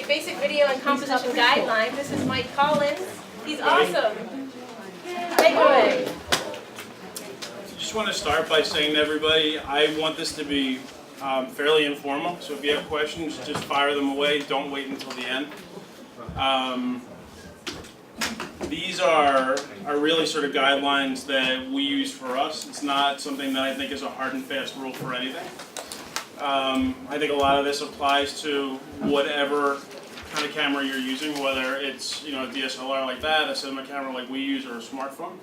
basic video and composition guidelines. This is Mike Collins. He's awesome. Take it away. I just want to start by saying to everybody, I want this to be fairly informal. So if you have questions, just fire them away. Don't wait until the end. These are really sort of guidelines that we use for us. It's not something that I think is a hard and fast rule for anything. I think a lot of this applies to whatever kind of camera you're using, whether it's a DSLR like that, a cinema camera like we use, or a smartphone.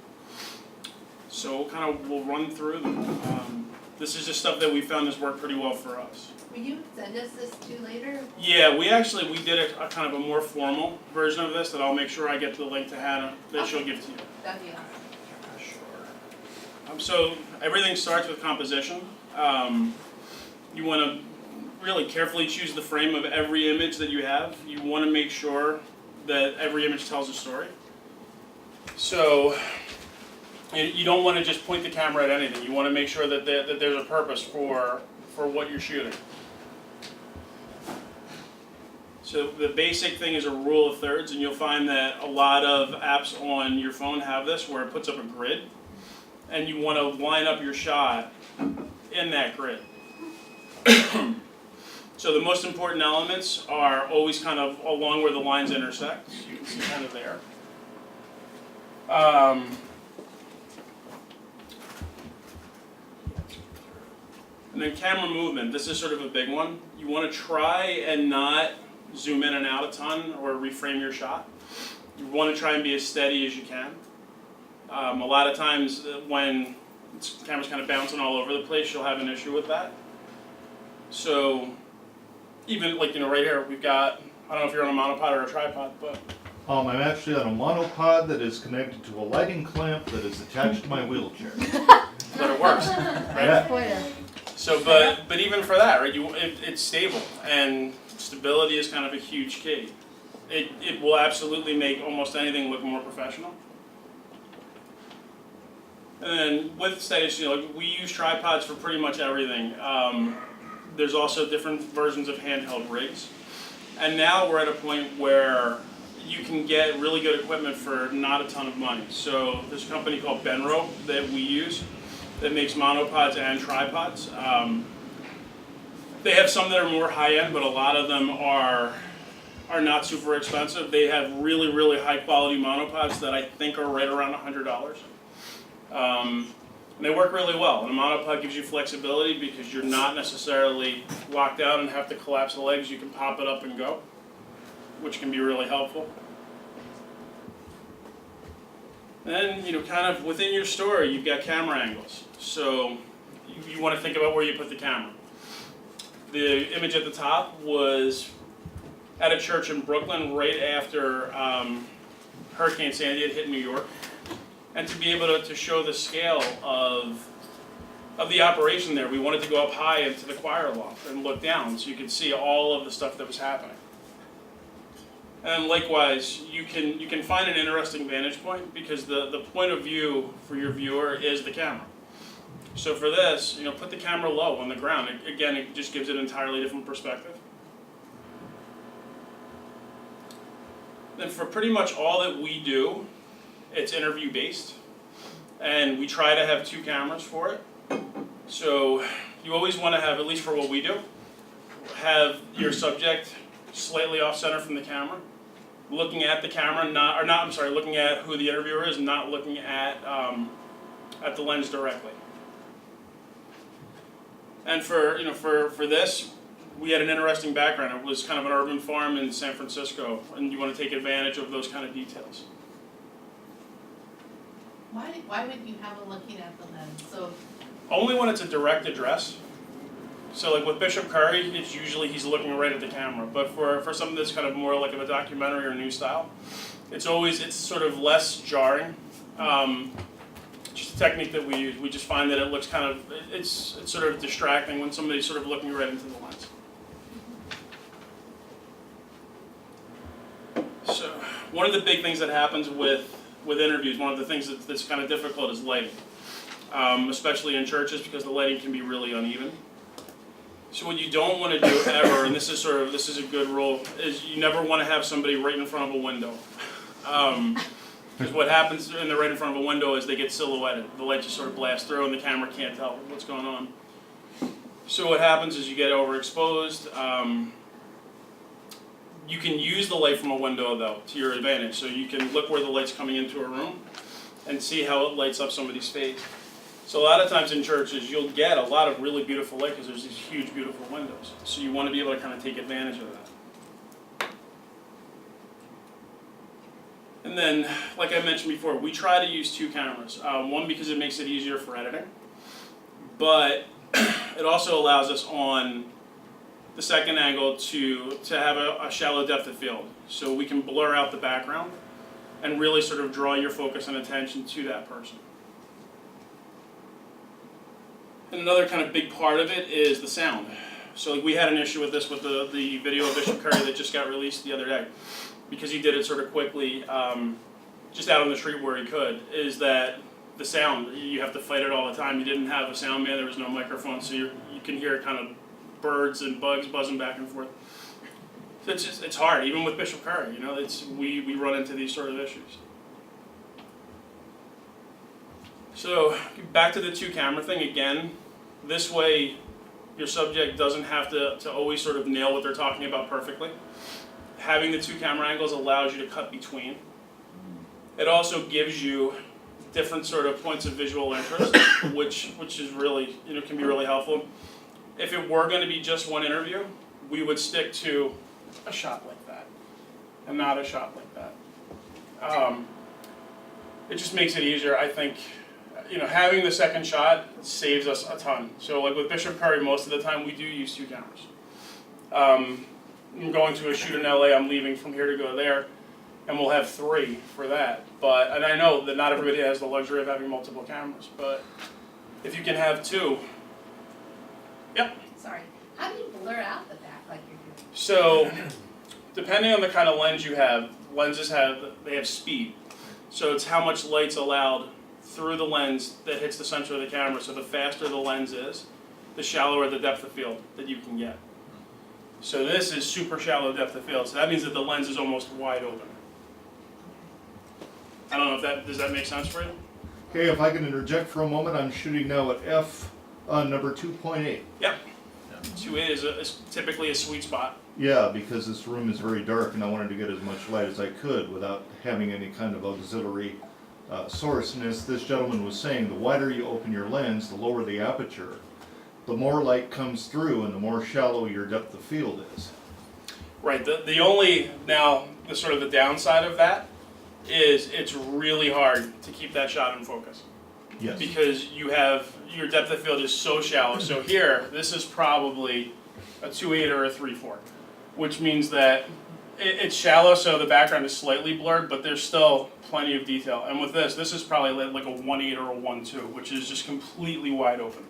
So we'll run through them. This is just stuff that we found has worked pretty well for us. Will you send us this too later? Yeah, we did a kind of a more formal version of this that I'll make sure I get the link to Hannah that she'll give to you. That'd be awesome. Sure. So everything starts with composition. You want to really carefully choose the frame of every image that you have. You want to make sure that every image tells a story. So you don't want to just point the camera at anything. You want to make sure that there's a purpose for what you're shooting. So the basic thing is a rule of thirds, and you'll find that a lot of apps on your phone have this, where it puts up a grid, and you want to line up your shot in that grid. So the most important elements are always kind of along where the lines intersect. So you can see kind of there. And then camera movement. This is sort of a big one. You want to try and not zoom in and out a ton or reframe your shot. You want to try and be as steady as you can. A lot of times when the camera's kind of bouncing all over the place, you'll have an issue with that. So even right here, we've got, I don't know if you're on a monopod or a tripod, but I'm actually on a monopod that is connected to a lighting clamp that is attached to my wheelchair. but it works, right? Yeah. So, but even for that, right? It's stable, and stability is kind of a huge key. It will absolutely make almost anything look more professional. And then with steady, we use tripods for pretty much everything. There's also different versions of handheld rigs, and now we're at a point where you can get really good equipment for not a ton of money. So there's a company called Benro that we use that makes monopods and tripods. They have some that are more high-end, but a lot of them are not super expensive. They have really, really high-quality monopods that I think are right around $100. And they work really well. And a monopod gives you flexibility because you're not necessarily locked out and have to collapse the legs. You can pop it up and go, which can be really helpful. Then, kind of within your story, you've got camera angles. So you want to think about where you put the camera. The image at the top was at a church in Brooklyn right after Hurricane Sandy had hit New York. And to be able to show the scale of the operation there, we wanted to go up high into the choir loft and look down so you could see all of the stuff that was happening. And likewise, you can find an interesting vantage point because the point of view for your viewer is the camera. So for this, put the camera low on the ground. Again, it just gives it an entirely different perspective. Then for pretty much all that we do, it's interview based, and we try to have 2 cameras for it. So you always want to have, at least for what we do, have your subject slightly off center from the camera, looking at the camera, looking at who the interviewer is, not looking at the lens directly. And for this, we had an interesting background. It was kind of an urban farm in San Francisco, and you want to take advantage of those kind of details. Why would you have a looking at the lens? So only when it's a direct address. So like with Bishop Curry, it's usually he's looking right at the camera. But for something that's kind of more like of a documentary or news style, it's sort of less jarring. Just a technique that we use. We just find that it looks kind of, it's sort of distracting when somebody's sort of looking right into the lens. So one of the big things that happens with interviews, one of the things that's kind of difficult is lighting, especially in churches because the lighting can be really uneven. So what you don't want to do ever, and this is a good rule, is you never want to have somebody right in front of a window. Because what happens when they're right in front of a window is they get silhouetted. The light just sort of blasts through and the camera can't tell what's going on. So what happens is you get overexposed. You can use the light from a window though to your advantage. So you can look where the light's coming into a room and see how it lights up somebody's face. So a lot of times in churches you'll get a lot of really beautiful light because there's these huge beautiful windows. So you want to be able to kind of take advantage of that. And then, like I mentioned before, we try to use 2 cameras. One, because it makes it easier for editing, but it also allows us on the second angle to have a shallow depth of field. So we can blur out the background and really sort of draw your focus and attention to that person. And another kind of big part of it is the sound. So like we had an issue with this with the video of Bishop Curry that just got released the other day, because he did it sort of quickly, just out on the street where he could, is that the sound, you have to fight it all the time. You didn't have a sound man, there was no microphone, so you can hear kind of birds and bugs buzzing back and forth. So it's hard, even with Bishop Curry, we run into these sort of issues. So back to the 2 camera thing again, this way your subject doesn't have to always sort of nail what they're talking about perfectly. Having the 2 camera angles allows you to cut between. It also gives you different sort of points of visual interest, which is really, can be really helpful. If it were going to be just one interview, we would stick to a shot like that, and not a shot like that. It just makes it easier, I think. Having the second shot saves us a ton. So like with Bishop Curry, most of the time we do use 2 cameras. I'm going to a shoot in LA, I'm leaving from here to go there, and we'll have 3 for that. And I know that not everybody has the luxury of having multiple cameras, but if you can have 2, yep. Sorry, how do you blur out the back like you're doing? So, depending on the kind of lens you have, lenses have speed. So it's how much light's allowed through the lens that hits the center of the camera. So the faster the lens is, the shallower the depth of field that you can get. So this is super shallow depth of field. So that means that the lens is almost wide open. I don't know if does that make sense for you? Okay, if I can interject for a moment, I'm shooting now at f number 2.8. Yep. 2.8 is typically a sweet spot. Yeah, because this room is very dark and I wanted to get as much light as I could without having any kind of auxiliary source. And as this gentleman was saying, the wider you open your lens, the lower the aperture, the more light comes through and the more shallow your depth of field is. Right. The sort of the downside of that is it's really hard to keep that shot in focus. Yes. Because your depth of field is so shallow. So here, this is probably a 2.8 or a 3.4, which means that it's shallow, so the background is slightly blurred, but there's still plenty of detail. And with this is probably like a 1.8 or a 1.2, which is just completely wide open.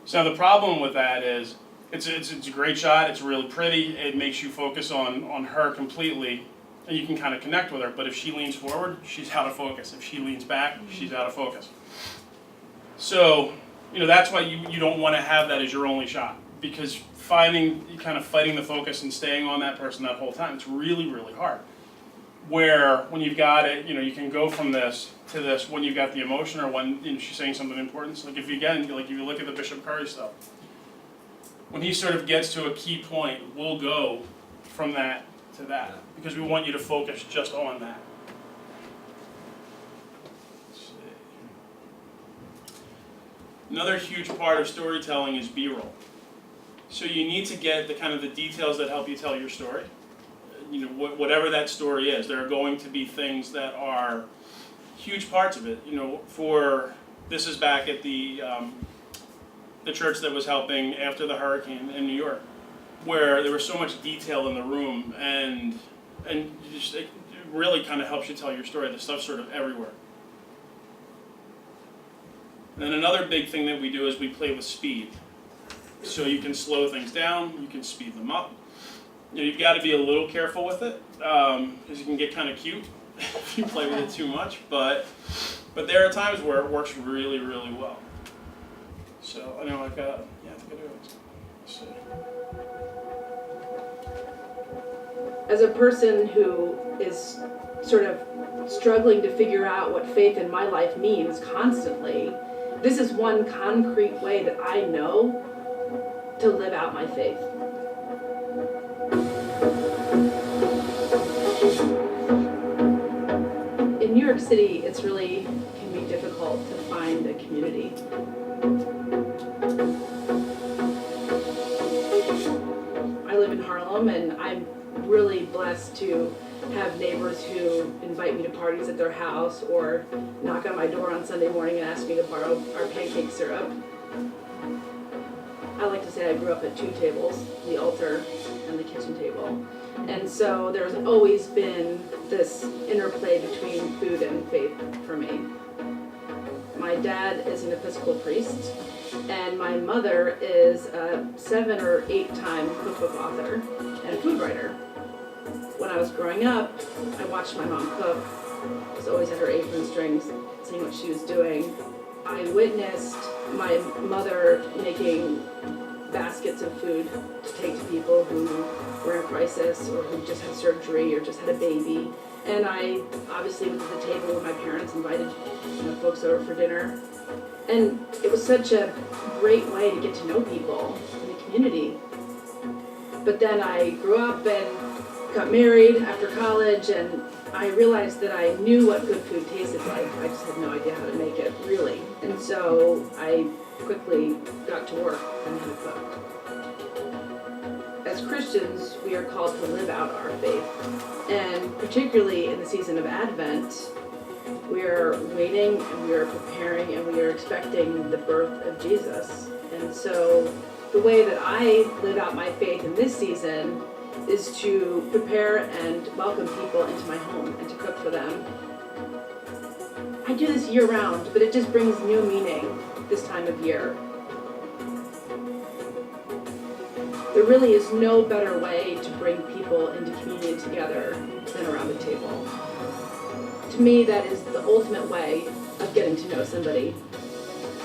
So the problem with that is it's a great shot. It's really pretty. It makes you focus on her completely, and you can kind of connect with her. But if she leans forward, she's out of focus. If she leans back, she's out of focus. So that's why you don't want to have that as your only shot, because fighting the focus and staying on that person that whole time, it's really, really hard. Where when you've got it, you can go from this to this when you've got the emotion or when she's saying something important. So if you look at the Bishop Curry stuff, when he sort of gets to a key point, we'll go from that to that because we want you to focus just on that. Another huge part of storytelling is B-roll. So you need to get the kind of the details that help you tell your story. Whatever that story is, there are going to be things that are huge parts of it. This is back at the church that was helping after the hurricane in New York, where there was so much detail in the room, and it really kind of helps you tell your story. The stuff's sort of everywhere. And then another big thing that we do is we play with speed. So you can slow things down, you can speed them up. You've got to be a little careful with it, because you can get kind of cute if you play with it too much. But there are times where it works really, really well. So I know I think I do it. As a person who is sort of struggling to figure out what faith in my life means constantly, this is one concrete way that I know to live out my faith. In New York City, it's really can be difficult to find a community. I live in Harlem, and I'm really blessed to have neighbors who invite me to parties at their house or knock on my door on Sunday morning and ask me to borrow our pancake syrup. I like to say I grew up at two tables, the altar and the kitchen table. And so there's always been this interplay between food and faith for me. My dad is an Episcopal priest, and my mother is a 7 or 8-time cookbook author and food writer. When I was growing up, I watched my mom cook. I was always at her apron strings, seeing what she was doing. I witnessed my mother making baskets of food to take to people who were in crisis or who just had surgery or just had a baby. And I obviously was at the table with my parents, invited folks over for dinner. And it was such a great way to get to know people in the community. But then I grew up and got married after college, and I realized that I knew what good food tasted like. I just had no idea how to make it, really. And so I quickly got to work and how to cook. As Christians, we are called to live out our faith. And particularly in the season of Advent, we are waiting and we are preparing and we are expecting the birth of Jesus. And so the way that I live out my faith in this season is to prepare and welcome people into my home and to cook for them. I do this year round, but it just brings new meaning this time of year. There really is no better way to bring people into communion together than around the table. To me, that is the ultimate way of getting to know somebody.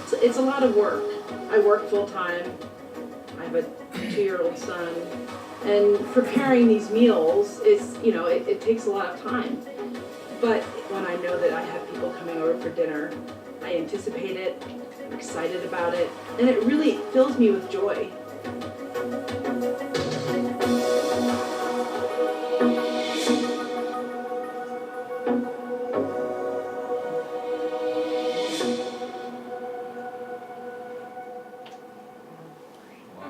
So it's a lot of work. I work full time. I have a 2-year-old son. And preparing these meals is, it takes a lot of time. But when I know that I have people coming over for dinner, I anticipate it, I'm excited about it, and it really fills me with joy.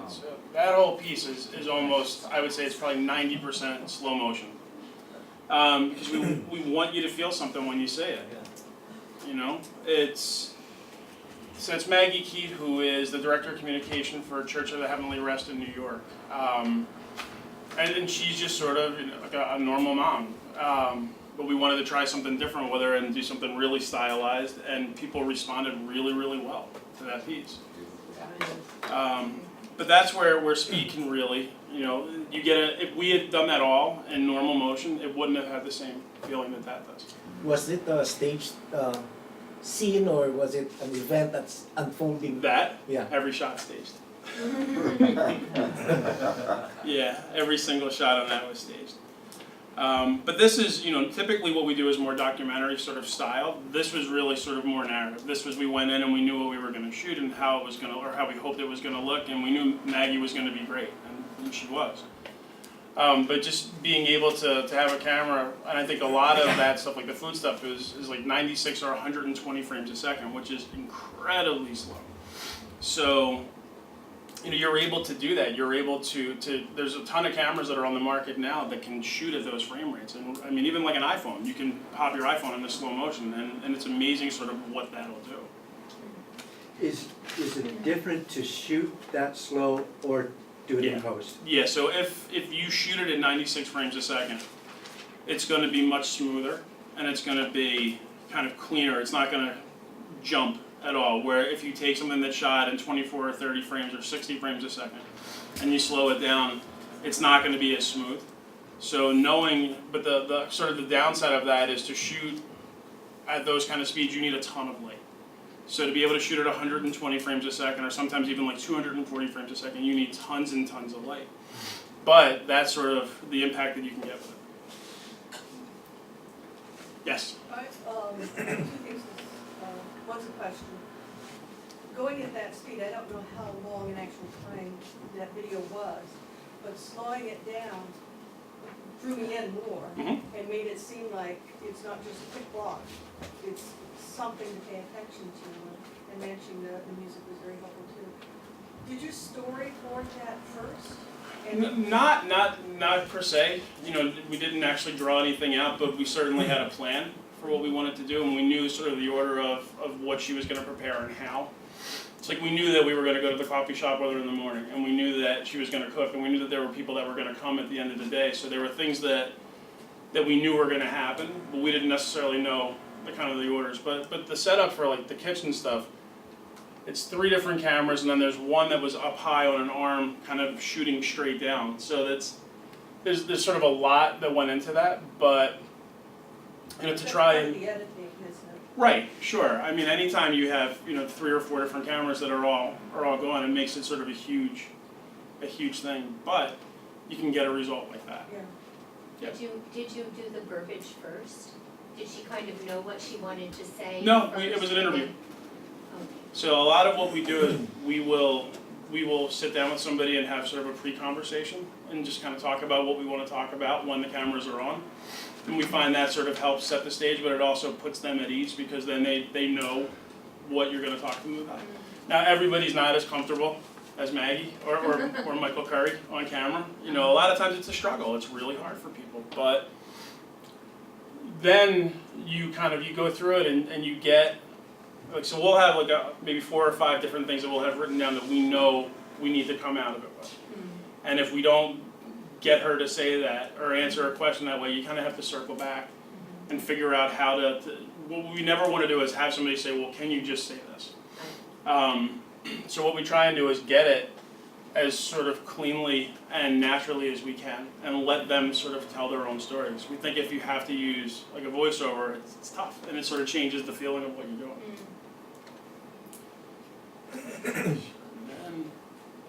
So that whole piece is almost, I would say it's probably 90% slow motion. Because we want you to feel something when you say it. So it's Maggie Keat, who is the Director of Communication for Church of the Heavenly Rest in New York. And she's just sort of like a normal mom. But we wanted to try something different with her and do something really stylized, and people responded really, really well to that piece. But that's where speed can really, you get if we had done that all in normal motion, it wouldn't have had the same feeling that does. Was it a staged scene, or was it an event that's unfolding? Yeah, every shot staged. Yeah, every single shot on that was staged. But this is, typically what we do is more documentary sort of style. This was really sort of more narrative. This was, we went in and we knew what we were going to shoot and how it was going to, or how we hoped it was going to look, and we knew Maggie was going to be great, and she was. But just being able to have a camera, and I think a lot of that stuff, like the food stuff, is like 96 or 120 frames a second, which is incredibly slow. So, you're able to do that. You're able to there's a ton of cameras that are on the market now that can shoot at those frame rates. And I mean, even like an iPhone, you can pop your iPhone into slow motion, and it's amazing sort of what that'll do. Is it different to shoot that slow or do it in post? Yeah, so if you shoot it at 96 frames a second, it's going to be much smoother, and it's going to be kind of cleaner. It's not going to jump at all, where if you take something that's shot in 24 or 30 frames or 60 frames a second and you slow it down, it's not going to be as smooth. So but the sort of the downside of that is to shoot at those kind of speeds, you need a ton of light. So to be able to shoot at 120 frames a second, or sometimes even like 240 frames a second, you need tons and tons of light. But that's sort of the impact that you can get with it. Yes? Two things. One's a question. Going at that speed, I don't know how long in actual time that video was, but slowing it down drew me in more Mhm. and made it seem like it's not just a quick block. It's something to pay attention to, and matching the music was very helpful too. Did your storyboard that first? And Not per se. You know, we didn't actually draw anything out, but we certainly had a plan for what we wanted to do, and we knew sort of the order of what she was going to prepare and how. It's like we knew that we were going to go to the coffee shop with her in the morning, and we knew that she was going to cook, and we knew that there were people that were going to come at the end of the day. So there were things that we knew were going to happen, but we didn't necessarily know the kind of the orders. But the setup for like the kitchen stuff, it's 3 different cameras, and then there's one that was up high on an arm, kind of shooting straight down. So there's sort of a lot that went into that, but you know, to that's try part of and the editing, isn't it? right, sure. I mean, anytime you have 3 or 4 different cameras that are all going, it makes it sort of a huge thing. But you can get a result like that. Yeah. Did you do the verbiage first? Did she kind of know what she wanted to say? No, first? it was an interview. Okay. So a lot of what we do is we will sit down with somebody and have sort of a pre-conversation and just kind of talk about what we want to talk about when the cameras are on. And we find that sort of helps set the stage, but it also puts them at ease because then they know what you're going to talk to them about. Now everybody's not as comfortable as Maggie or Michael Curry on camera. You know, a lot of times it's a struggle. It's really hard for people, but then you go through it and you get like, so we'll have like maybe 4 or 5 different things that we'll have written down that we know we need to come out of it with. And if we don't get her to say that or answer a question that way, you kind of have to circle back and figure out how to what we never want to do is have somebody say, well, can you just say this? So what we try and do is get it as sort of cleanly and naturally as we can and let them sort of tell their own stories. We think if you have to use like a voiceover, it's tough and it sort of changes the feeling of what you're doing.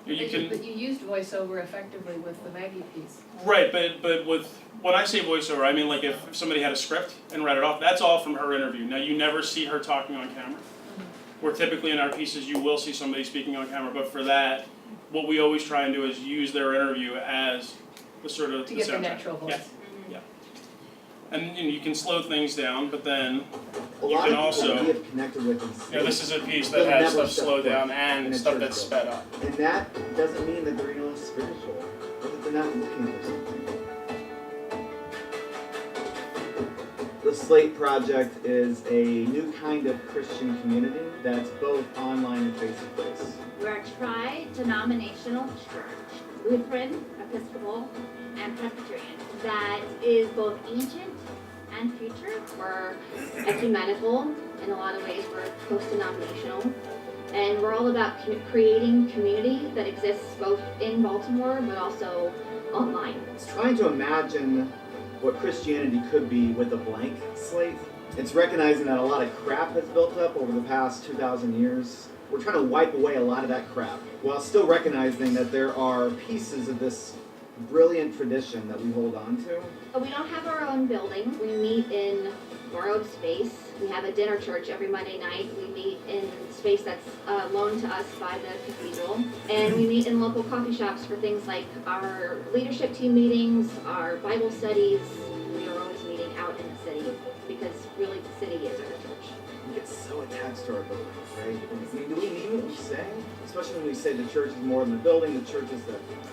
But you used voiceover effectively with the Maggie piece. Right, but when I say voiceover, I mean like if somebody had a script and read it off, that's all from her interview. Now you never see her talking on camera. Where typically in our pieces you will see somebody speaking on camera, but for that, what we always try and do is use their interview as the sort of To get the soundtrack. natural voice. Yeah. And you can slow things down, but then A you lot can of also, people we have connected with in you know, this is a piece They'll that has never stuff step slowed foot down in and a stuff church that's building. sped up. And that doesn't mean that they're not spiritual, or that they're not looking for something. The Slate Project is a new kind of Christian community that's both online and face-to-face. We're a tri-denominational church, Lutheran, Episcopal, and Presbyterian, that is both ancient and future. We're ecumenical in a lot of ways. We're post-denominational. And we're all about creating community that exists both in Baltimore but also online. It's trying to imagine what Christianity could be with a blank slate. It's recognizing that a lot of crap has built up over the past 2,000 years. We're trying to wipe away a lot of that crap, while still recognizing that there are pieces of this brilliant tradition that we hold on to. But we don't have our own building. We meet in borrowed space. We have a dinner church every Monday night. We meet in space that's loaned to us by the cathedral. And we meet in local coffee shops for things like our leadership team meetings, our Bible studies. We are always meeting out in the city because really the city is our church. We get so attached to our buildings, right? I mean, do we mean what we say? Especially when we say the church is more than the building, the church is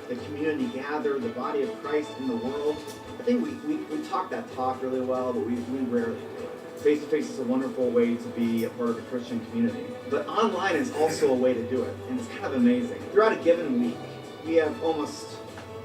the community gathered, the body of Christ in the world. I think we talk that talk really well, but we rarely do it. Face-to-face is a wonderful way to be a part of the Christian community. But online is also a way to do it, and it's kind of amazing. Throughout a given week, we have almost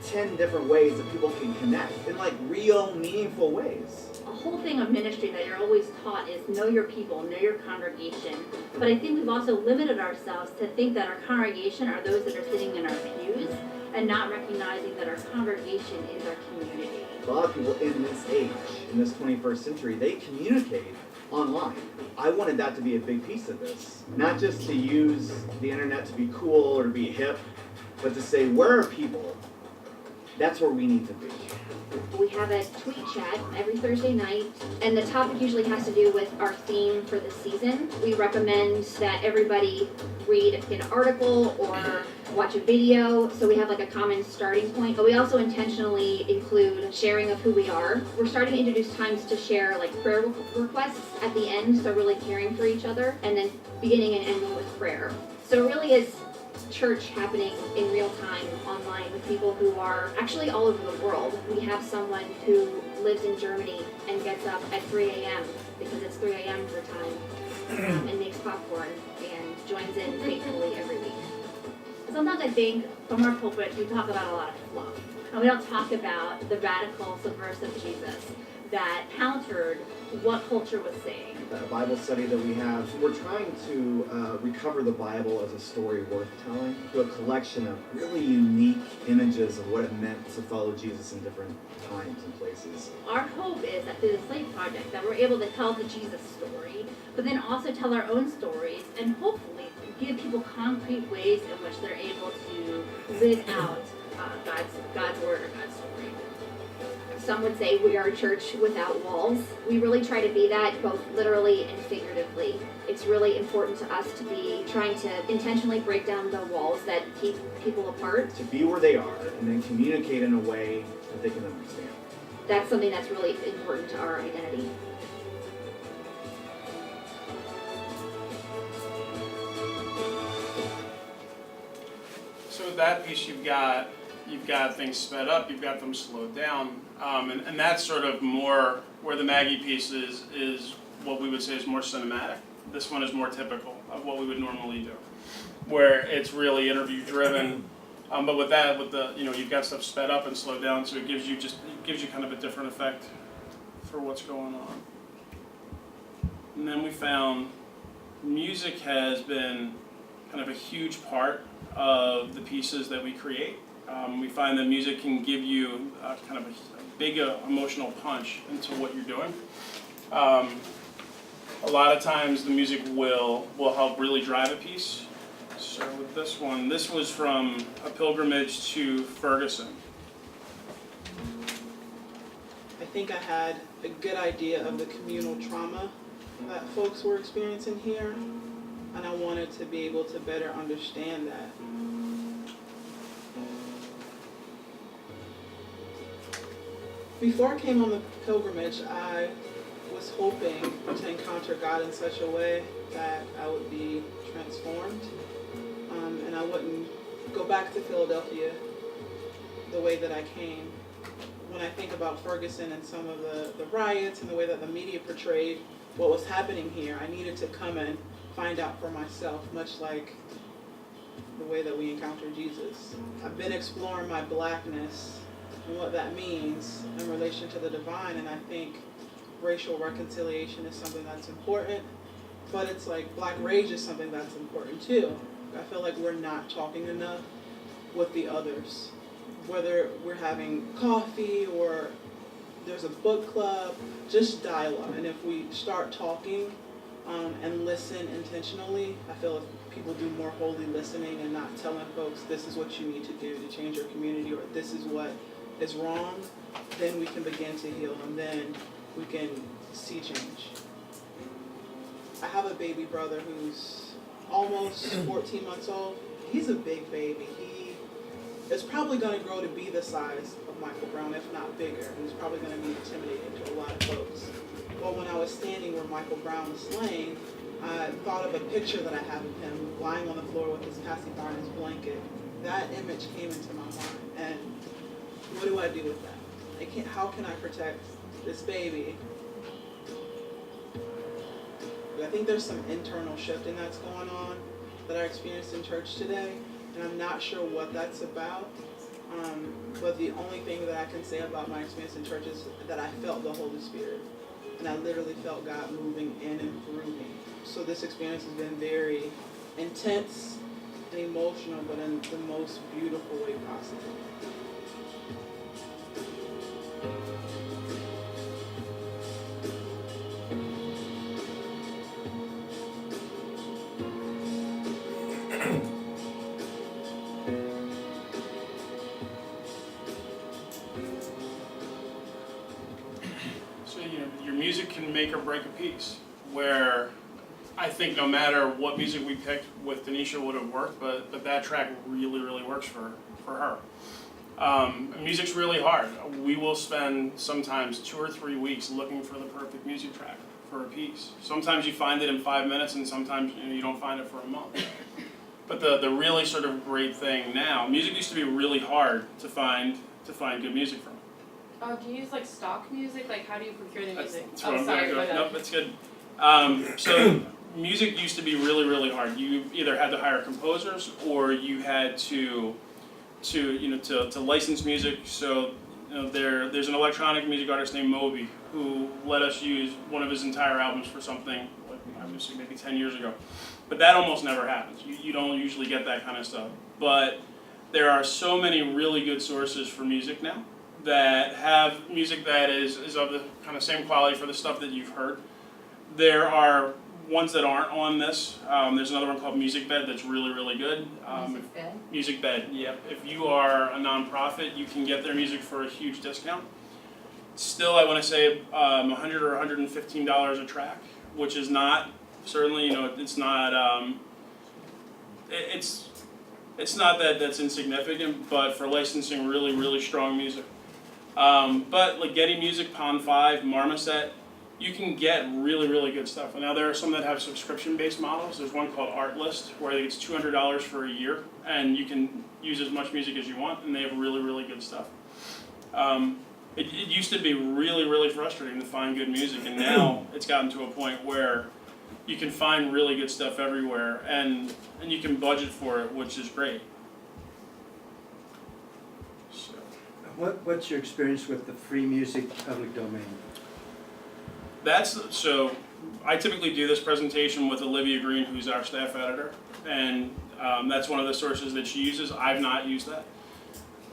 10 different ways that people can connect in like real, meaningful ways. A whole thing of ministry that you're always taught is know your people, know your congregation. But I think we've also limited ourselves to think that our congregation are those that are sitting in our pews and not recognizing that our congregation is our community. A lot of people in this age, in this 21st century, they communicate online. I wanted that to be a big piece of this. Not just to use the internet to be cool or to be hip, but to say, where are people? That's where we need to be. We have a tweet chat every Thursday night, and the topic usually has to do with our theme for the season. We recommend that everybody read an article or watch a video, so we have like a common starting point. But we also intentionally include sharing of who we are. We're starting to introduce times to share like prayer requests at the end, so really caring for each other, and then beginning and ending with prayer. So it really is church happening in real time online with people who are actually all over the world. We have someone who lives in Germany and gets up at 3 a.m. because it's 3 a.m. her time and makes popcorn and joins in faithfully every week. Sometimes I think from our pulpit we talk about a lot of fluff and we don't talk about the radical subversive Jesus that countered what culture was saying. The Bible study that we have, we're trying to recover the Bible as a story worth telling, through a collection of really unique images of what it meant to follow Jesus in different times and places. Our hope is that through the Slate Project that we're able to tell the Jesus story, but then also tell our own stories and hopefully give people concrete ways in which they're able to live out God's word or God's story. Some would say we are a church without walls. We really try to be that both literally and figuratively. It's really important to us to be trying to intentionally break down the walls that keep people apart. To be where they are and then communicate in a way that they can understand. That's something that's really important to our identity. So with that piece, you've got things sped up, you've got them slowed down, and that's sort of more where the Maggie piece is what we would say is more cinematic. This one is more typical of what we would normally do, where it's really interview driven. But with that, you've got stuff sped up and slowed down, so it gives you kind of a different effect for what's going on. And then we found music has been kind of a huge part of the pieces that we create. We find that music can give you kind of a big emotional punch into what you're doing. A lot of times the music will help really drive a piece. So with this one, this was from a pilgrimage to Ferguson. I think I had a good idea of the communal trauma that folks were experiencing here, and I wanted to be able to better understand that. Before I came on the pilgrimage, I was hoping to encounter God in such a way that I would be transformed, and I wouldn't go back to Philadelphia the way that I came. When I think about Ferguson and some of the riots and the way that the media portrayed what was happening here, I needed to come and find out for myself, much like the way that we encounter Jesus. I've been exploring my blackness and what that means in relation to the divine, and I think racial reconciliation is something that's important, but it's like black rage is something that's important too. I feel like we're not talking enough with the others, whether we're having coffee or there's a book club, just dialogue. And if we start talking and listen intentionally, I feel if people do more holy listening and not telling folks this is what you need to do to change your community or this is what is wrong, then we can begin to heal and then we can see change. I have a baby brother who's almost 14 months old. He's a big baby. He is probably going to grow to be the size of Michael Brown, if not bigger. And he's probably going to be intimidating to a lot of folks. But when I was standing where Michael Brown was laying, I thought of a picture that I have of him lying on the floor with his pacifier in his blanket. That image came into my mind. And what do I do with that? How can I protect this baby? But I think there's some internal shifting that's going on that I experienced in church today, and I'm not sure what that's about. But the only thing that I can say about my experience in church is that I felt the Holy Spirit, and I literally felt God moving in and through me. So this experience has been very intense and emotional, but in the most beautiful way possible. make or break a piece. Where I think no matter what music we picked with Denisha would have worked, but that track really works for her. Music's really hard. We will spend sometimes 2 or 3 weeks looking for the perfect music track for a piece. Sometimes you find it in 5 minutes, and sometimes you don't find it for a month. But the really sort of great thing now, music used to be really hard to find good music from. Oh, do you use like stock music? Like how do you procure the music? That's what I'm sorry, gonna go go. ahead. Nope, that's good. So music used to be really hard. You either had to hire composers or you had to license music. So there's an electronic music artist named Moby who let us use one of his entire albums for something like I would say maybe 10 years ago. But that almost never happens. You don't usually get that kind of stuff. But there are so many really good sources for music now that have music that is of the kind of same quality for the stuff that you've heard. There are ones that aren't on this. There's another one called Music Bed that's really good. Music Bed? Music Bed, yep. If you are a nonprofit, you can get their music for a huge discount. Still, I want to say $100 or $115 a track, which is not, certainly, it's not, it's not that's insignificant, but for licensing really strong music. But like Getty Music, Pond 5, Marmoset, you can get really good stuff. And now there are some that have subscription-based models. There's one called Artlist, where it's $200 for a year, and you can use as much music as you want, and they have really good stuff. It used to be really frustrating to find good music, and now it's gotten to a point where you can find really good stuff everywhere, and you can budget for it, which is great. So. What's your experience with the free music public domain? So I typically do this presentation with Olivia Green, who's our staff editor, and that's one of the sources that she uses. I've not used that.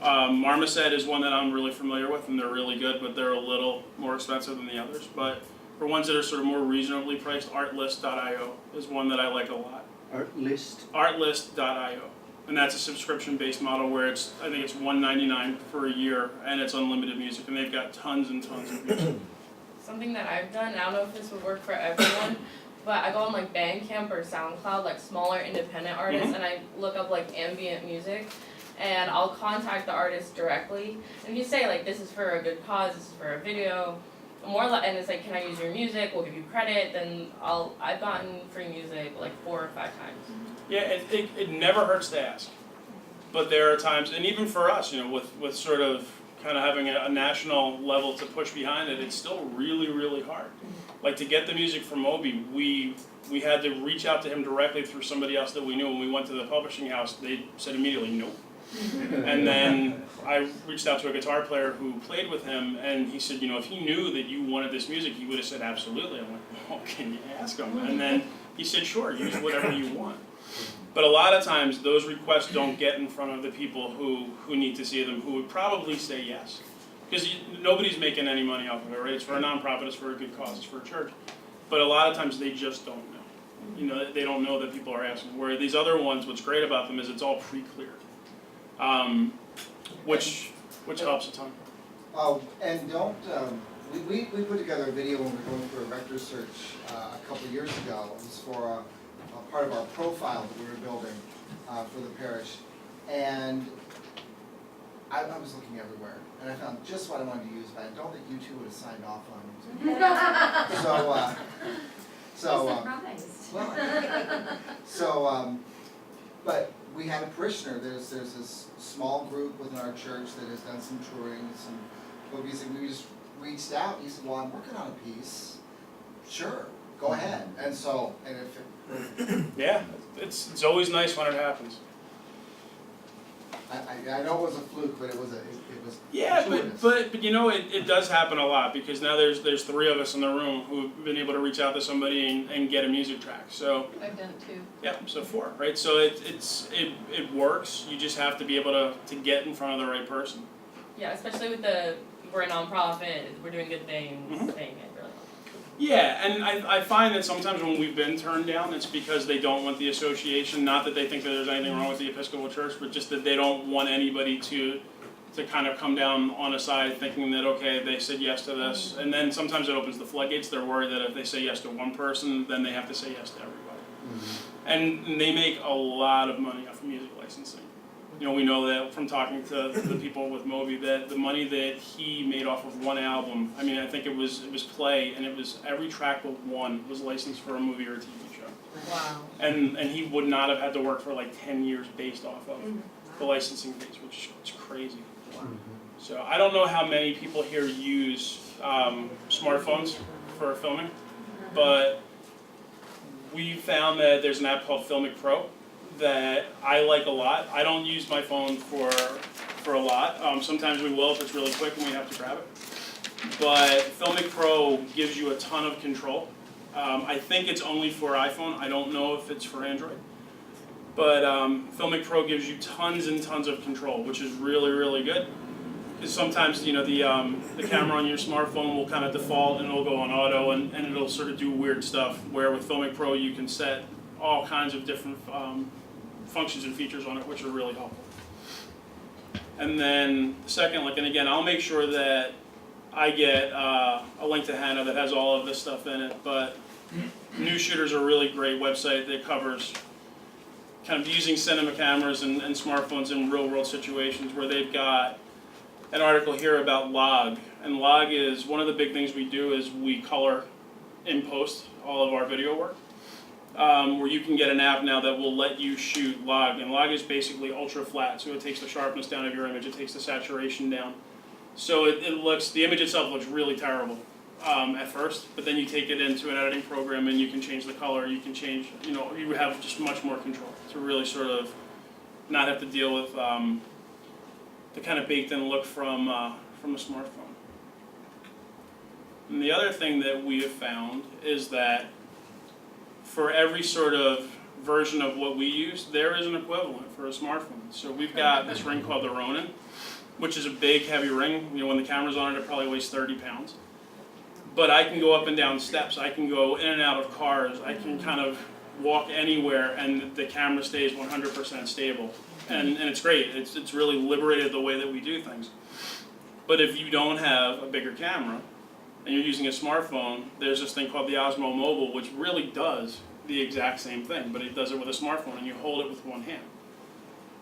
Marmoset is one that I'm really familiar with, and they're really good, but they're a little more expensive than the others. But for ones that are sort of more reasonably priced, Artlist.io is one that I like a lot. Artlist? Artlist.io. And that's a subscription-based model where I think it's $1.99 for a year, and it's unlimited music, and they've got tons and tons of music. Something that I've done, I don't know if this would work for everyone, but I go on like Bandcamp or SoundCloud, like smaller independent artists, and I look up like ambient music, and I'll contact the artist directly. And if you say like, this is for a good cause, this is for a video, and it's like, can I use your music? We'll give you credit. Then I've gotten free music like 4 or 5 times. Yeah, it never hurts to ask, but there are times, and even for us, with sort of kind of having a national level to push behind it, it's still really hard. Like to get the music from Moby, we had to reach out to him directly through somebody else that we knew. When we went to the publishing house, they said immediately nope. And then I reached out to a guitar player who played with him, and he said, if he knew that you wanted this music, he would have said absolutely. I'm like, well, can you ask him? And then he said, sure, use whatever you want. But a lot of times those requests don't get in front of the people who need to see them, who would probably say yes. Because nobody's making any money off of it, right? It's for a nonprofit, it's for a good cause, it's for a church. But a lot of times they just don't know. They don't know that people are asking. Where these other ones, what's great about them is it's all pre-cleared. Which helps a ton. And don't, we put together a video when we were going through a rector search a couple of years ago. It was for a part of our profile that we were building for the parish. And I was looking everywhere, and I found just what I wanted to use, but I don't think you two would have signed off on it. But we had a parishioner. There's this small group within our church that has done some touring, some movies, and we just reached out. And he said, "Well, I'm working on a piece. Sure, go ahead." And yeah, it's always nice when it happens. I know it was a fluke, but it was yeah, but it does happen a lot, because now there's 3 of us in the room who've been able to reach out to somebody and get a music track. So I've done it too. Yeah, so 4, right? So it works. You just have to be able to get in front of the right person. Yeah, especially with we're a nonprofit, we're doing good things thing. It really helps. Yeah, and I find that sometimes when we've been turned down, it's because they don't want the association. Not that they think that there's anything wrong with the Episcopal Church, but just that they don't want anybody to to kind of come down on a side thinking that, okay, they said yes to this. And then sometimes it opens the floodgates. They're worried that if they say yes to one person, then they have to say yes to everybody. And they make a lot of money off of music licensing. You know, we know that from talking to the people with Moby that the money that he made off of one album, I mean, I think it was Play, and it was every track but one was licensed for a movie or a TV show. Wow. And he would not have had to work for like 10 years based off of the licensing fees, which is crazy. So I don't know how many people here use smartphones for filming, but we found that there's an app called Filmic Pro that I like a lot. I don't use my phone for a lot. Sometimes we will if it's really quick and we have to grab it. But Filmic Pro gives you a ton of control. I think it's only for iPhone. I don't know if it's for Android. But Filmic Pro gives you tons and tons of control, which is really, really good. Because sometimes, you know, the camera on your smartphone will kind of default and it'll go on auto and it'll sort of do weird stuff. Where with Filmic Pro you can set all kinds of different functions and features on it, which are really helpful. And then second, and again, I'll make sure that I get a link to Hannah that has all of this stuff in it. But New Shooter's a really great website that covers kind of using cinema cameras and smartphones in real world situations, where they've got an article here about log. And log is one of the big things we do is we color in post all of our video work. Where you can get an app now that will let you shoot log. And log is basically ultra flat, so it takes the sharpness down of your image, it takes the saturation down. So the image itself looks really terrible at first, but then you take it into an editing program and you can change the color, you can change, you know, you have just much more control to really sort of not have to deal with the kind of baked in look from a smartphone. And the other thing that we have found is that for every sort of version of what we use, there is an equivalent for a smartphone. So we've got this ring called the Ronin, which is a big, heavy ring. You know, when the camera's on it, it probably weighs 30 pounds. But I can go up and down steps. I can go in and out of cars. I can kind of walk anywhere, and the camera stays 100% stable. And it's great. It's really liberated the way that we do things. But if you don't have a bigger camera, and you're using a smartphone, there's this thing called the Osmo Mobile, which really does the exact same thing, but it does it with a smartphone, and you hold it with one hand.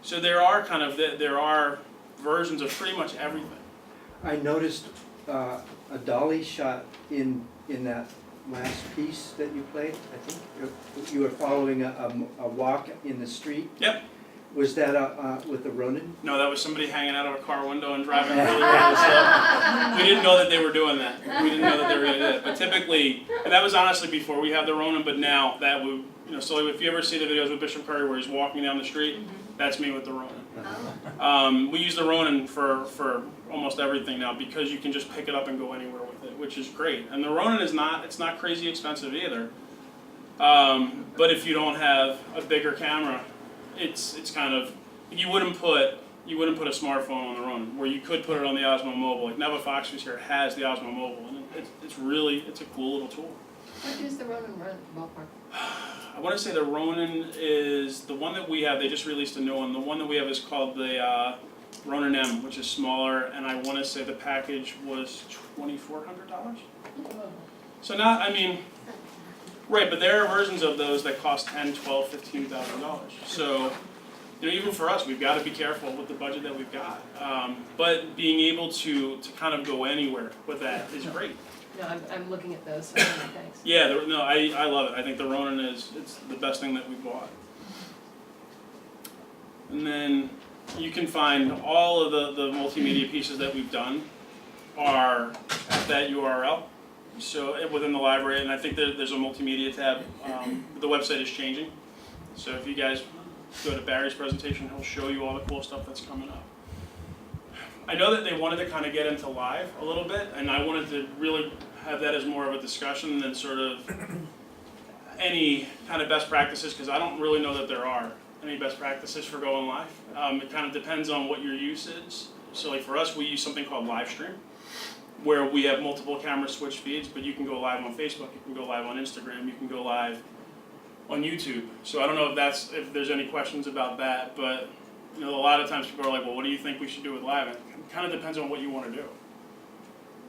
So there are versions of pretty much everything. I noticed a dolly shot in that last piece that you played. I think you were following a walk in the street. Yep. Was that with the Ronin? No, that was somebody hanging out of a car window and driving really, really slow. We didn't know that they were doing that. We didn't know that they were going to do that. But typically, and that was honestly before we had the Ronin, but now that would, you know, so if you ever see the videos with Bishop Curry where he's walking down the street, that's me with the Ronin. We use the Ronin for almost everything now because you can just pick it up and go anywhere with it, which is great. And the Ronin it's not crazy expensive either. But if you don't have a bigger camera, it's kind of, you wouldn't put a smartphone on the Ronin, where you could put it on the Osmo Mobile. Like Neva Fox, who's here, has the Osmo Mobile, and it's a cool little tool. What does the Ronin run, ballpark? I want to say the Ronin is the one that we have. They just released a new one. The one that we have is called the Ronin M, which is smaller, and I want to say the package was $2,400. So not, I mean, right, but there are versions of those that cost $10,000, $12,000, $15,000. So, you know, even for us, we've got to be careful with the budget that we've got. But being able to kind of go anywhere with that is great. No, I'm looking at those, so thanks. Yeah, I love it. I think the Ronin it's the best thing that we bought. And then you can find all of the multimedia pieces that we've done are at that URL. So within the library, and I think there's a multimedia tab. The website is changing. So if you guys go to Barry's presentation, he'll show you all the cool stuff that's coming up. I know that they wanted to kind of get into live a little bit, and I wanted to really have that as more of a discussion than sort of any kind of best practices, because I don't really know that there are any best practices for going live. It kind of depends on what your use is. So like for us, we use something called live stream, where we have multiple camera switch feeds, but you can go live on Facebook, you can go live on Instagram, you can go live on YouTube. So I don't know if there's any questions about that, but You know, a lot of times people are like, well, what do you think we should do with live? It kind of depends on what you want to do.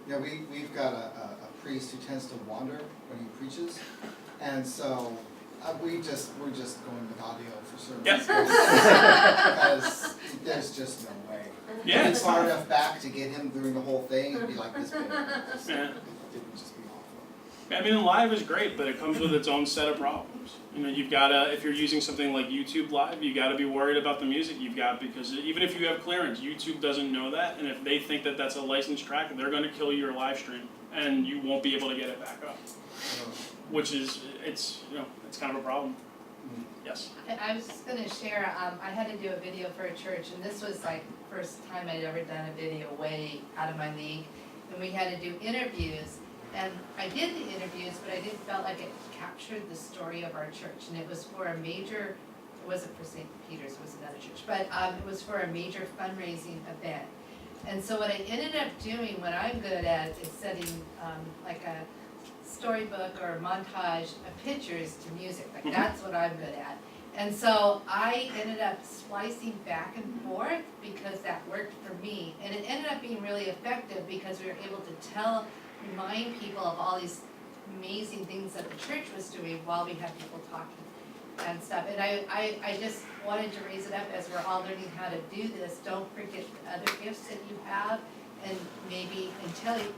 Yeah, we've got a priest who tends to wander when he preaches, and so we're just going with audio for service. Yes. Because there's just no way. Yeah, If it's it's far fine. enough back to get him during the whole thing, it'd be like this big. Yeah. It would just be awful. I mean, live is great, but it comes with its own set of problems. You know, you've got to, if you're using something like YouTube Live, you got to be worried about the music you've got, because even if you have clearance, YouTube doesn't know that, and if they think that that's a licensed track, they're going to kill your live stream, and you won't be able to get it back up. Which is, it's kind of a problem. Yes. I was just gonna share, I had to do a video for a church, and this was like first time I'd ever done a video, way out of my league. And we had to do interviews, and I did the interviews, but I didn't felt like it captured the story of our church. And it was for a major, it wasn't for St. Peter's, it was another church, but it was for a major fundraising event. And so what I ended up doing, what I'm good at, is setting like a storybook or a montage of pictures to music. Like that's what I'm good at. And so I ended up splicing back and forth because that worked for me. And it ended up being really effective because we were able to remind people of all these amazing things that the church was doing while we had people talking and stuff. And I just wanted to raise it up as we're all learning how to do this. Don't forget the other gifts that you have, and maybe until you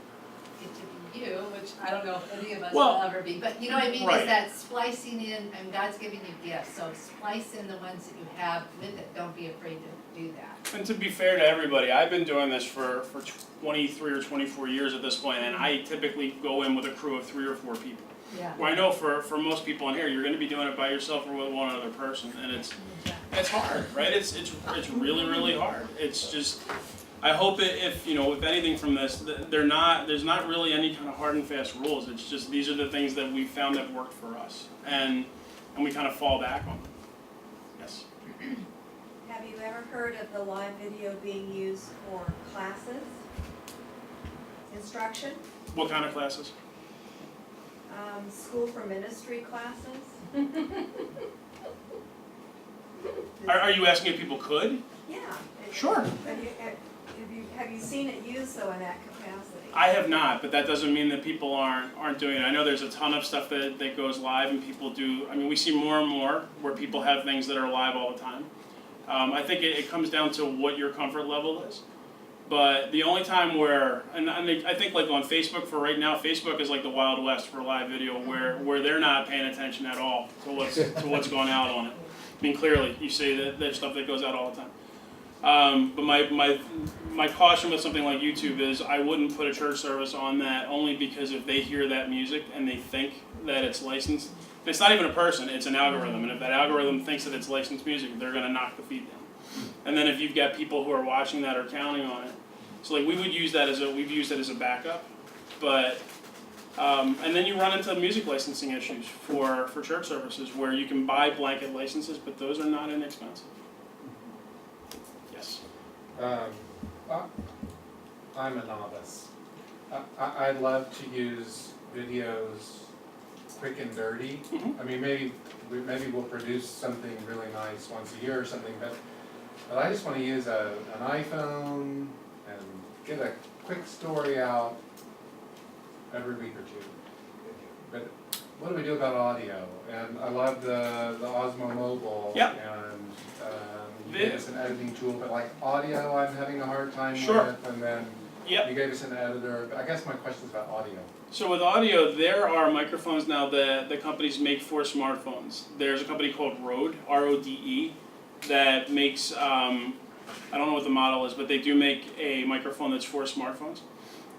get to be you, which I don't know if any of us will ever be, but you know what I mean, right. Is that splicing in, and God's giving you gifts, so splice in the ones that you have with it. Don't be afraid to do that. And to be fair to everybody, I've been doing this for 23 or 24 years at this point, and I typically go in with a crew of 3 or 4 people. Yeah. Well, I know for most people in here, you're going to be doing it by yourself or with one other person, and it's hard, right? It's really, really hard. It's just, I hope if anything from this, there's not really any kind of hard and fast rules. It's just these are the things that we found that worked for us, and we kind of fall back on them. Yes. Have you ever heard of the live video being used for classes, instruction, What kind of classes? school for ministry classes? Are you asking if people could? Yeah. Sure. Have you seen it used though in that capacity? I have not, but that doesn't mean that people aren't doing it. I know there's a ton of stuff that goes live, and people do. I mean, we see more and more where people have things that are live all the time. I think it comes down to what your comfort level is. But the only time where, and I think like on Facebook for right now, Facebook is like the Wild West for live video, where they're not paying attention at all to what's going out on it. I mean, clearly you see that there's stuff that goes out all the time. But my caution with something like YouTube is I wouldn't put a church service on that, only because if they hear that music and they think that it's licensed, it's not even a person, it's an algorithm, and if that algorithm thinks that it's licensed music, they're going to knock the feed down. And then if you've got people who are watching that or counting on it, so like we've used that as a backup, but and then you run into music licensing issues for church services where you can buy blanket licenses, but those are not inexpensive. Yes. I'm a novice. I love to use videos quick and dirty. I mean, maybe we'll produce something really nice once a year or something, but I just want to use an iPhone and get a quick story out every week or two. But what do we do about audio? And I love the Osmo Mobile. Yep. And you gave us an editing tool, but like audio I'm having a hard time with, and then you gave us an editor. I guess my question is about audio. So with audio, there are microphones now that the companies make for smartphones. There's a company called Rode, R-O-D-E, that makes, I don't know what the model is, but they do make a microphone that's for smartphones.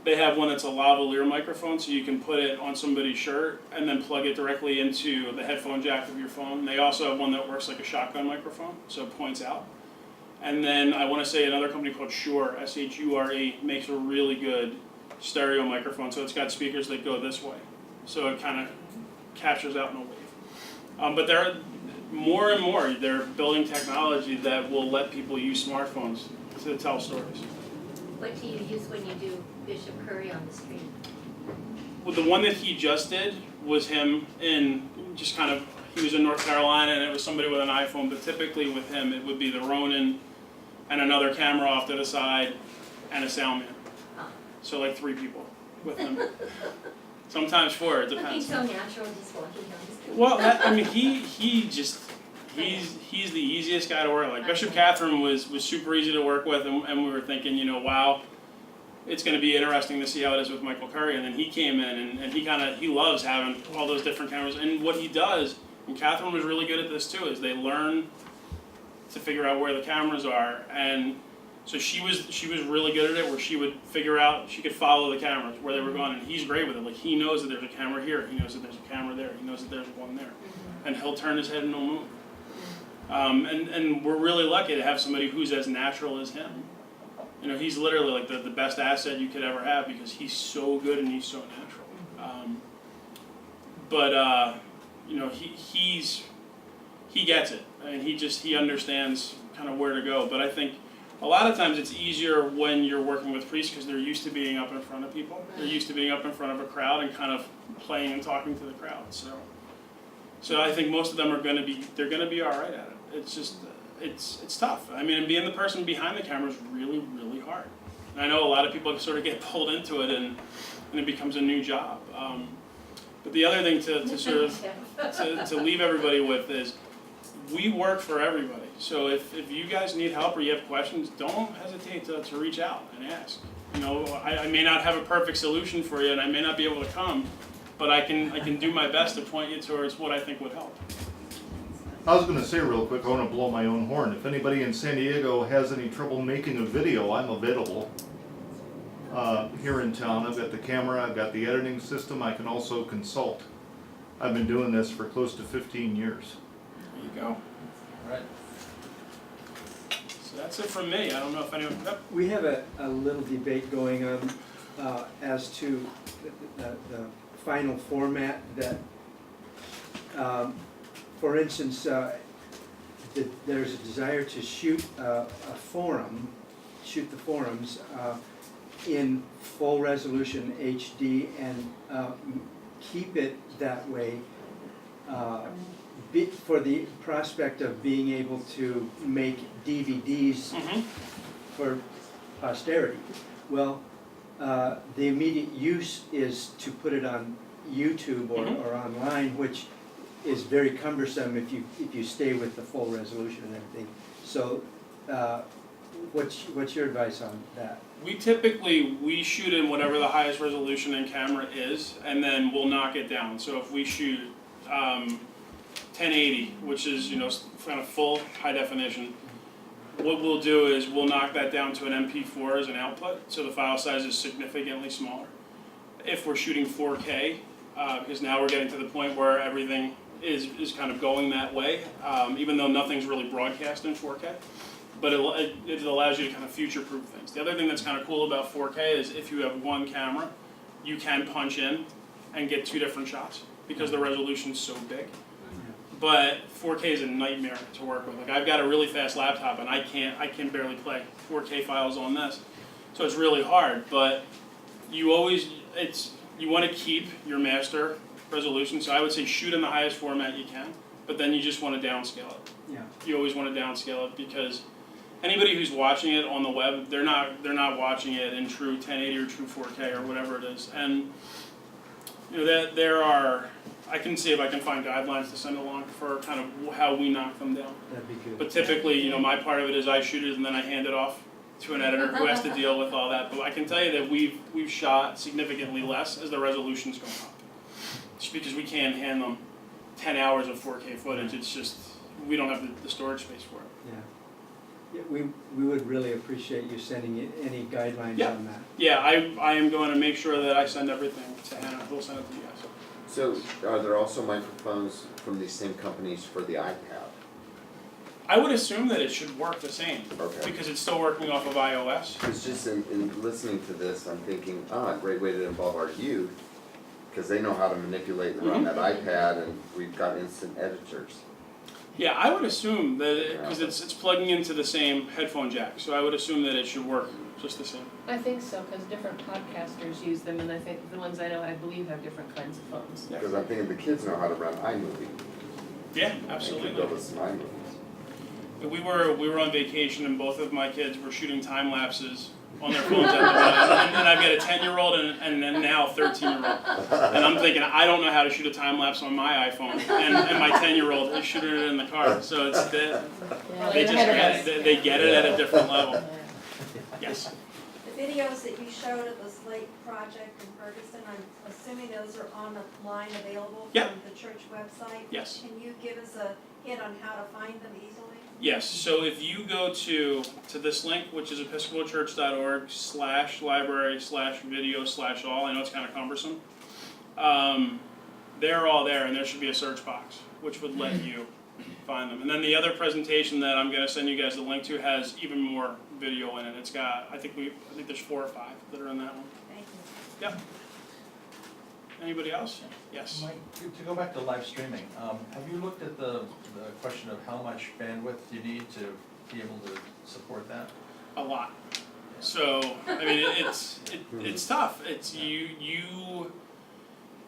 They have one that's a lavalier microphone, so you can put it on somebody's shirt and then plug it directly into the headphone jack of your phone. They also have one that works like a shotgun microphone, so it points out. And then I want to say another company called Shure, S-H-U-R-E, makes a really good stereo microphone, so it's got speakers that go this way. So it kind of captures out in a wave. But there are more and more, they're building technology that will let people use smartphones to tell stories. What do you use when you do Bishop Curry on the street? Well, the one that he just did was him in just kind of, he was in North Carolina and it was somebody with an iPhone, but typically with him it would be the Ronin and another camera off to the side, and a sound man. So like 3 people with him. Sometimes 4, it Looking depends. so natural, just walking down the street. Well, I mean, he's the easiest guy to work with. Like Bishop Catherine was super easy to work with, and we were thinking, you know, wow, it's going to be interesting to see how it is with Michael Curry. And then he came in, and he loves having all those different cameras. And what he does, and Catherine was really good at this too, is they learn to figure out where the cameras are. And so she was really good at it, where she would figure out, she could follow the cameras where they were going, and he's great with it. Like he knows that there's a camera here, he knows that there's a camera there, he knows that there's one there, and he'll turn his head and he'll move. And we're really lucky to have somebody who's as natural as him. You know, he's literally like the best asset you could ever have because he's so good and he's so natural. You know, he gets it. I mean, he understands kind of where to go. But I think a lot of times it's easier when you're working with priests because they're used to being up in front of people. They're used to being up in front of a crowd and kind of playing and talking to the crowd. So I think most of them are going to be all right at it. It's just, it's tough. I mean, and being the person behind the camera is really, really hard. And I know a lot of people sort of get pulled into it and it becomes a new job. But the other thing to sort of, to leave everybody with is, we work for everybody. So if you guys need help or you have questions, don't hesitate to reach out and ask. You know, I may not have a perfect solution for you and I may not be able to come, but I can do my best to point you towards what I think would help. I was going to say real quick, I want to blow my own horn. If anybody in San Diego has any trouble making a video, I'm available here in town. I've got the camera, I've got the editing system, I can also consult. I've been doing this for close to 15 years. There you go. All right. So that's it from me. I don't know if anyone... Yep. We have a little debate going on as to the final format that, for instance, there's a desire to shoot the forums in full resolution HD and keep it that way for the prospect of being able to make DVDs for posterity. Well, the immediate use is to put it on YouTube or online, which is very cumbersome if you stay with the full resolution and everything. So, what's your advice on that? We typically shoot in whatever the highest resolution in camera is, and then we'll knock it down. So if we shoot 1080, which is, you know, kind of full high definition, what we'll do is we'll knock that down to an MP4 as an output, so the file size is significantly smaller. If we're shooting 4K, because now we're getting to the point where everything is kind of going that way, even though nothing's really broadcast in 4K. But it allows you to kind of future-proof things. The other thing that's kind of cool about 4K is if you have one camera, you can punch in and get 2 different shots because the resolution's so big. But 4K is a nightmare to work with. Like, I've got a really fast laptop and I can barely play 4K files on this. So it's really hard, but you want to keep your master resolution. So I would say shoot in the highest format you can, but then you just want to downscale it. Yeah. You always want to downscale it because anybody who's watching it on the web, they're not watching it in true 1080 or true 4K or whatever it is. And you know that there are, I can see if I can find guidelines to send along for kind of how we knock them down. That'd be good. But typically, you know, my part of it is I shoot it and then I hand it off to an editor who has to deal with all that. But I can tell you that we've shot significantly less as the resolution's going up. Just because we can't hand them 10 hours of 4K footage, it's just, we don't have the storage space for it. Yeah, we would really appreciate you sending any guidelines on that. Yeah, I am going to make sure that I send everything to Hannah. We'll send it to you guys. So are there also microphones from these same companies for the iPad? I would assume that it should work the same, Okay. because it's still working off of iOS. Because just in listening to this, I'm thinking, a great way to involve our youth, because they know how to manipulate and run that iPad, and we've got instant editors. Yeah, I would assume that, because it's plugging into the same headphone jack, so I would assume that it should work just the same. I think so, because different podcasters use them, and I think the ones I know, I believe, have different kinds of phones. Because I'm thinking the kids know how to run iMovie. Yeah, absolutely. They can build us some iMovies. We were on vacation and both of my kids were shooting time lapses on their phones at the time. And I've got a 10-year-old and now 13-year-old. And I'm thinking, I don't know how to shoot a time lapse on my iPhone. And my 10-year-old is shooting it in the car. So it's they just get it at a different level. Yes. The videos that you showed at the Slate Project in Ferguson, I'm assuming those are online available Yep. from the church website? Yes. Can you give us a hint on how to find them easily? Yes, so if you go to this link, which is episcopalchurch.org/library/video/all, I know it's kind of cumbersome. They're all there, and there should be a search box, which would let you find them. And then the other presentation that I'm going to send you guys the link to has even more video in it. It's got, I think there's 4 or 5 that are in that one. Thank you. Yep. Anybody else? Yes. Mike, to go back to live streaming, have you looked at the question of how much bandwidth you need to be able to support that? A lot. So I mean, it's tough. It's you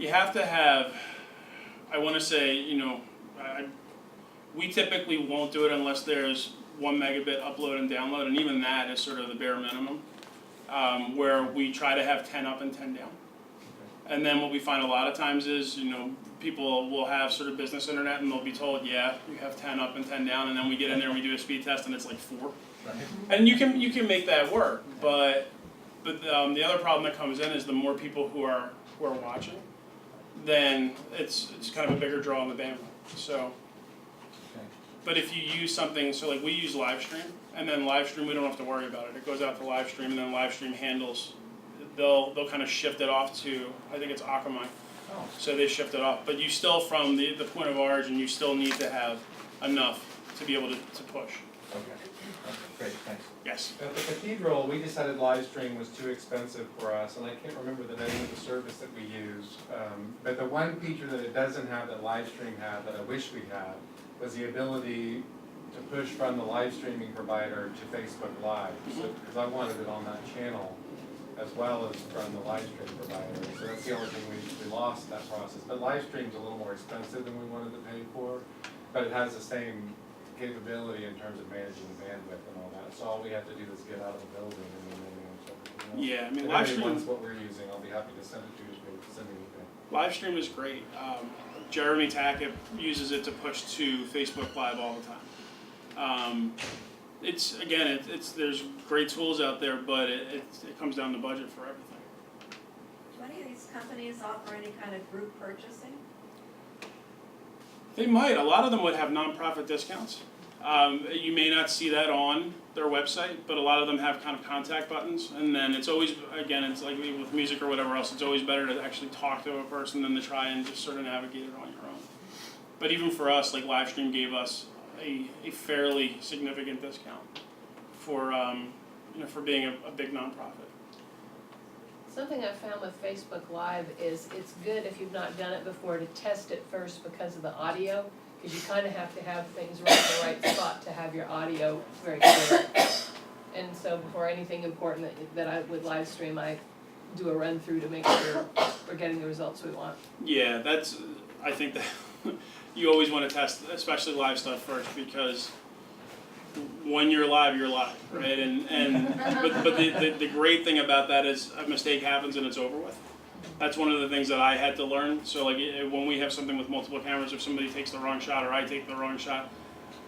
have to have. I want to say, we typically won't do it unless there's 1 megabit upload and download, and even that is sort of the bare minimum. Where we try to have 10 up and 10 down. And then what we find a lot of times is, people will have sort of business internet and they'll be told, yeah, you have 10 up and 10 down, and then we get in there and we do a speed test and it's like 4. Right. And you can make that work, but the other problem that comes in is the more people who are watching, then it's kind of a bigger draw on the bandwidth. So, but if you use something, so like we use Livestream, and then Livestream we don't have to worry about it. It goes out to Livestream, and then Livestream handles. They'll kind of shift it off to, I think it's Akamai. Oh. So they shift it off. But you still, from the point of origin, you still need to have enough to be able to push. Okay, great, thanks. Yes. At the cathedral, we decided live stream was too expensive for us, and I can't remember the name of the service that we used. But the one feature that it doesn't have that live stream had that I wish we had was the ability to push from the live streaming provider to Facebook Live. Because I wanted it on that channel, as well as from the live stream provider. So that's the only thing we lost that process. But live stream's a little more expensive than we wanted to pay for, but it has the same capability in terms of managing the bandwidth and all that. So all we have to do is get out of the building and then manage everything else. Yeah, I mean, if live anybody stream. wants what we're using, I'll be happy to send it to you. Send me anything. Livestream is great. Jeremy Tackett uses it to push to Facebook Live all the time. It's there's great tools out there, but it comes down to budget for everything. Do any of these companies offer any kind of group purchasing? They might. A lot of them would have nonprofit discounts. You may not see that on their website, but a lot of them have kind of contact buttons. And then it's always, again, it's like with music or whatever else, it's always better to actually talk to a person than to try and just sort of navigate it on your own. But even for us, like Livestream gave us a fairly significant discount for being a big nonprofit. Something I found with Facebook Live is it's good if you've not done it before to test it first because of the audio, because you kind of have to have things right in the right spot to have your audio very clear. And so before anything important that I would live stream, I do a run through to make sure we're getting the results we want. Yeah, I think that you always want to test, especially live stuff first, because when you're live, right? But the great thing about that is a mistake happens and it's over with. That's one of the things that I had to learn. So like when we have something with multiple cameras, if somebody takes the wrong shot or I take the wrong shot,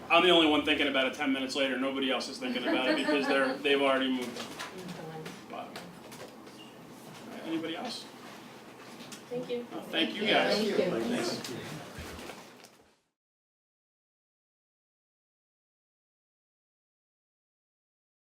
I'm the only one thinking about it 10 minutes later. Nobody else is thinking about it because they've already moved on. But, anybody else? Thank you. Thank you guys. Thank you. Thanks.